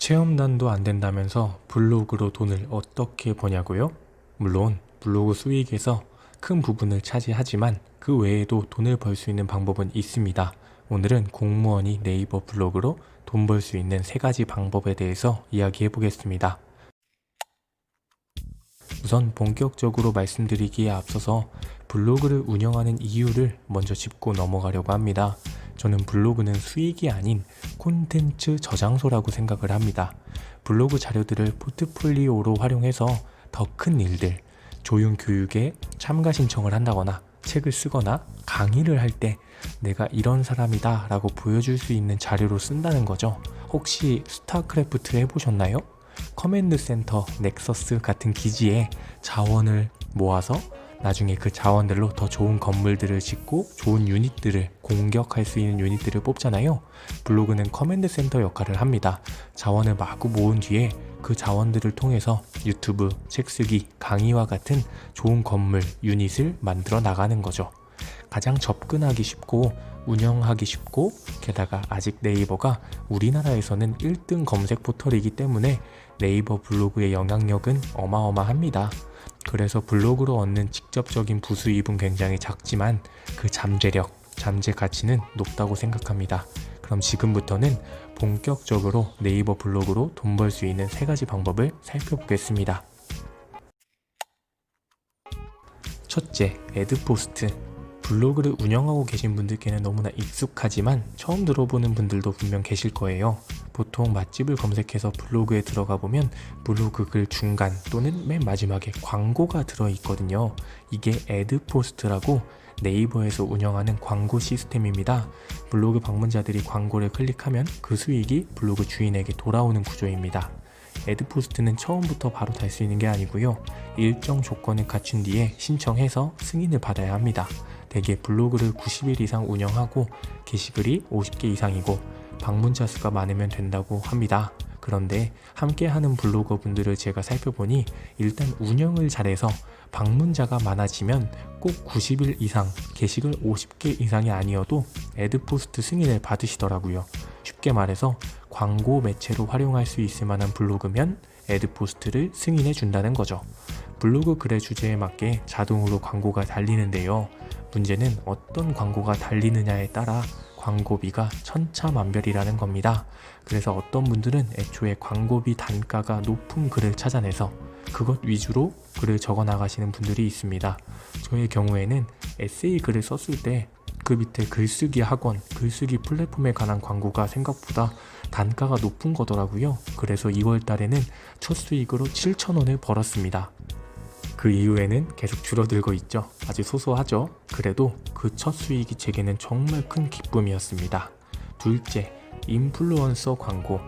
체험단도 안 된다면서 블로그로 돈을 어떻게 버냐고요? 물론 블로그 수익에서 큰 부분을 차지하지만 그 외에도 돈을 벌 수 있는 방법은 있습니다. 오늘은 공무원이 네이버 블로그로 돈 벌 수 있는 3가지 방법에 대해서 이야기해 보겠습니다. 우선 본격적으로 말씀드리기에 앞서서 블로그를 운영하는 이유를 먼저 짚고 넘어가려고 합니다. 저는 블로그는 수익이 아닌 콘텐츠 저장소라고 생각을 합니다. 블로그 자료들을 포트폴리오로 활용해서 더 큰 일들, 조용 교육에 참가 신청을 한다거나 책을 쓰거나 강의를 할 때 내가 이런 사람이다 라고 보여줄 수 있는 자료로 쓴다는 거죠. 혹시 스타크래프트 해보셨나요? 커맨드 센터, 넥서스 같은 기지에 자원을 모아서 나중에 그 자원들로 더 좋은 건물들을 짓고 좋은 유닛들을 공격할 수 있는 유닛들을 뽑잖아요. 블로그는 커맨드 센터 역할을 합니다. 자원을 마구 모은 뒤에 그 자원들을 통해서 유튜브, 책쓰기, 강의와 같은 좋은 건물, 유닛을 만들어 나가는 거죠. 가장 접근하기 쉽고 운영하기 쉽고 게다가 아직 네이버가 우리나라에서는 1등 검색 포털이기 때문에 네이버 블로그의 영향력은 어마어마합니다. 그래서 블로그로 얻는 직접적인 부수입은 굉장히 작지만 그 잠재력, 잠재 가치는 높다고 생각합니다. 그럼 지금부터는 본격적으로 네이버 블로그로 돈 벌 수 있는 3가지 방법을 살펴보겠습니다. 첫째, 애드포스트. 블로그를 운영하고 계신 분들께는 너무나 익숙하지만 처음 들어보는 분들도 분명 계실 거예요. 보통 맛집을 검색해서 블로그에 들어가 보면 블로그 글 중간 또는 맨 마지막에 광고가 들어있거든요. 이게 애드포스트라고 네이버에서 운영하는 광고 시스템입니다. 블로그 방문자들이 광고를 클릭하면 그 수익이 블로그 주인에게 돌아오는 구조입니다. 애드포스트는 처음부터 바로 달 수 있는 게 아니고요. 일정 조건을 갖춘 뒤에 신청해서 승인을 받아야 합니다. 대개 블로그를 90일 이상 운영하고 게시글이 50개 이상이고 방문자 수가 많으면 된다고 합니다. 그런데 함께하는 블로거 분들을 제가 살펴보니 일단 운영을 잘해서 방문자가 많아지면 꼭 90일 이상, 게시글 50개 이상이 아니어도 애드포스트 승인을 받으시더라고요. 쉽게 말해서 광고 매체로 활용할 수 있을 만한 블로그면 애드포스트를 승인해 준다는 거죠. 블로그 글의 주제에 맞게 자동으로 광고가 달리는데요. 문제는 어떤 광고가 달리느냐에 따라 광고비가 천차만별이라는 겁니다. 그래서 어떤 분들은 애초에 광고비 단가가 높은 글을 찾아내서 그것 위주로 글을 적어 나가시는 분들이 있습니다. 저의 경우에는 에세이 글을 썼을 때 그 밑에 글쓰기 학원, 글쓰기 플랫폼에 관한 광고가 생각보다 단가가 높은 거더라고요. 그래서 2월 달에는 첫 수익으로 7,000원을 벌었습니다. 그 이후에는 계속 줄어들고 있죠. 아주 소소하죠. 그래도 그 첫 수익이 제게는 정말 큰 기쁨이었습니다. 둘째, 인플루언서 광고.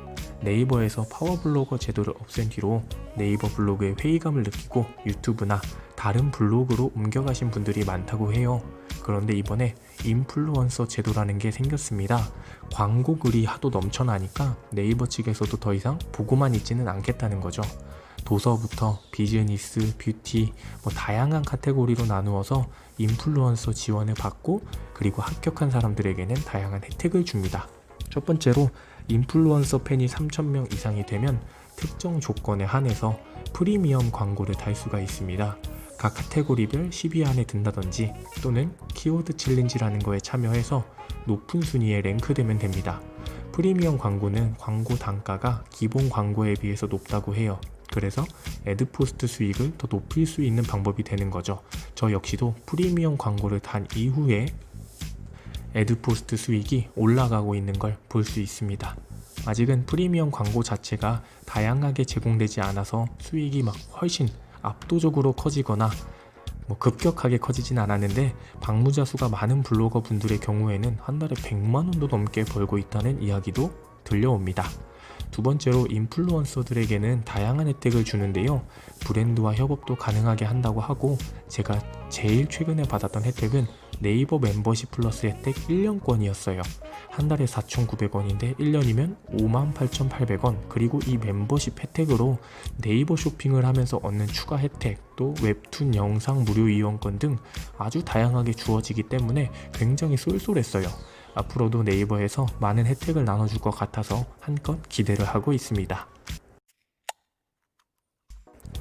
네이버에서 파워블로거 제도를 없앤 뒤로 네이버 블로그의 회의감을 느끼고 유튜브나 다른 블로그로 옮겨가신 분들이 많다고 해요. 그런데 이번에 인플루언서 제도라는 게 생겼습니다. 광고 글이 하도 넘쳐나니까 네이버 측에서도 더 이상 보고만 있지는 않겠다는 거죠. 도서부터 비즈니스, 뷰티, 다양한 카테고리로 나누어서 인플루언서 지원을 받고 그리고 합격한 사람들에게는 다양한 혜택을 줍니다. 첫 번째로 인플루언서 팬이 3,000명 이상이 되면 특정 조건에 한해서 프리미엄 광고를 달 수가 있습니다. 각 카테고리별 10위 안에 든다든지 또는 키워드 챌린지라는 거에 참여해서 높은 순위에 랭크되면 됩니다. 프리미엄 광고는 광고 단가가 기본 광고에 비해서 높다고 해요. 그래서 애드포스트 수익을 더 높일 수 있는 방법이 되는 거죠. 저 역시도 프리미엄 광고를 단 이후에 애드포스트 수익이 올라가고 있는 걸 볼 수 있습니다. 아직은 프리미엄 광고 자체가 다양하게 제공되지 않아서 수익이 막 훨씬 압도적으로 커지거나 급격하게 커지진 않았는데 방문자 수가 많은 블로거 분들의 경우에는 한 달에 100만 원도 넘게 벌고 있다는 이야기도 들려옵니다. 두 번째로 인플루언서들에게는 다양한 혜택을 주는데요. 브랜드와 협업도 가능하게 한다고 하고 제가 제일 최근에 받았던 혜택은 네이버 멤버십 플러스 혜택 1년권이었어요. 한 달에 4,900원인데 1년이면 58,800원. 그리고 이 멤버십 혜택으로 네이버 쇼핑을 하면서 얻는 추가 혜택, 또 웹툰 영상 무료 이용권 등 아주 다양하게 주어지기 때문에 굉장히 쏠쏠했어요. 앞으로도 네이버에서 많은 혜택을 나눠줄 것 같아서 한껏 기대를 하고 있습니다.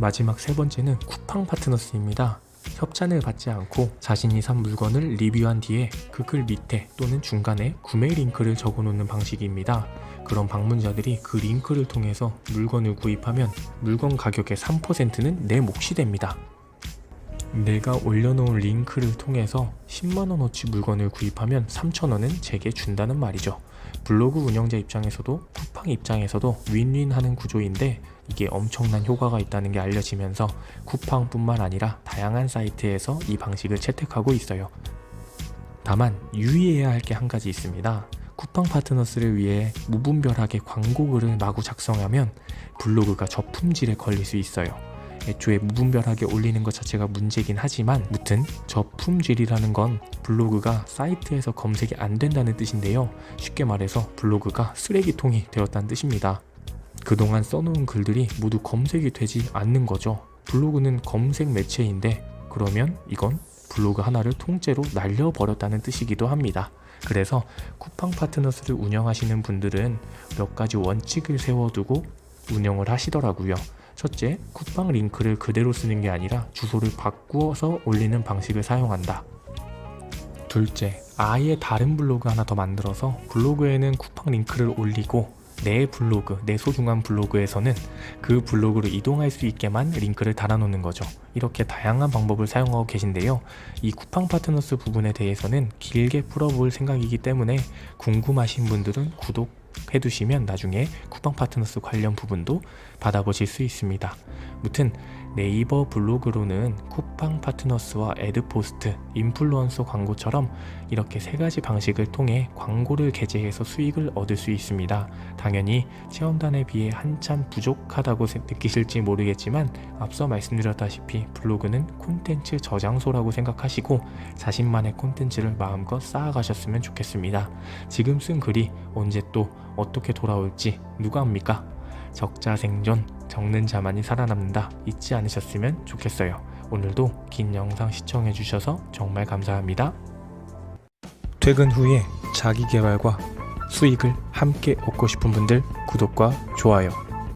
마지막 세 번째는 쿠팡 파트너스입니다. 협찬을 받지 않고 자신이 산 물건을 리뷰한 뒤에 그 글 밑에 또는 중간에 구매 링크를 적어 놓는 방식입니다. 그럼 방문자들이 그 링크를 통해서 물건을 구입하면 물건 가격의 3%는 내 몫이 됩니다. 내가 올려놓은 링크를 통해서 10만원어치 물건을 구입하면 3,000원은 제게 준다는 말이죠. 블로그 운영자 입장에서도 쿠팡 입장에서도 윈윈하는 구조인데 이게 엄청난 효과가 있다는 게 알려지면서 쿠팡뿐만 아니라 다양한 사이트에서 이 방식을 채택하고 있어요. 다만 유의해야 할 게 한 가지 있습니다. 쿠팡 파트너스를 위해 무분별하게 광고글을 마구 작성하면 블로그가 저품질에 걸릴 수 있어요. 애초에 무분별하게 올리는 것 자체가 문제긴 하지만 무튼 저품질이라는 건 블로그가 사이트에서 검색이 안 된다는 뜻인데요. 쉽게 말해서 블로그가 쓰레기통이 되었다는 뜻입니다. 그동안 써놓은 글들이 모두 검색이 되지 않는 거죠. 블로그는 검색 매체인데 그러면 이건 블로그 하나를 통째로 날려버렸다는 뜻이기도 합니다. 그래서 쿠팡 파트너스를 운영하시는 분들은 몇 가지 원칙을 세워두고 운영을 하시더라고요. 첫째, 쿠팡 링크를 그대로 쓰는 게 아니라 주소를 바꾸어서 올리는 방식을 사용한다. 둘째, 아예 다른 블로그 하나 더 만들어서 블로그에는 쿠팡 링크를 올리고 내 블로그, 내 소중한 블로그에서는 그 블로그로 이동할 수 있게만 링크를 달아놓는 거죠. 이렇게 다양한 방법을 사용하고 계신데요. 이 쿠팡 파트너스 부분에 대해서는 길게 풀어볼 생각이기 때문에 궁금하신 분들은 구독해두시면 나중에 쿠팡 파트너스 관련 부분도 받아보실 수 있습니다. 무튼 네이버 블로그로는 쿠팡 파트너스와 애드포스트, 인플루언서 광고처럼 이렇게 세 가지 방식을 통해 광고를 게재해서 수익을 얻을 수 있습니다. 당연히 체험단에 비해 한참 부족하다고 느끼실지 모르겠지만 앞서 말씀드렸다시피 블로그는 콘텐츠 저장소라고 생각하시고 자신만의 콘텐츠를 마음껏 쌓아가셨으면 좋겠습니다. 지금 쓴 글이 언제 또 어떻게 돌아올지 누가 압니까? 적자 생존, 적는 자만이 살아남는다 잊지 않으셨으면 좋겠어요. 오늘도 긴 영상 시청해주셔서 정말 감사합니다. 퇴근 후에 자기계발과 수익을 함께 얻고 싶은 분들 구독과 좋아요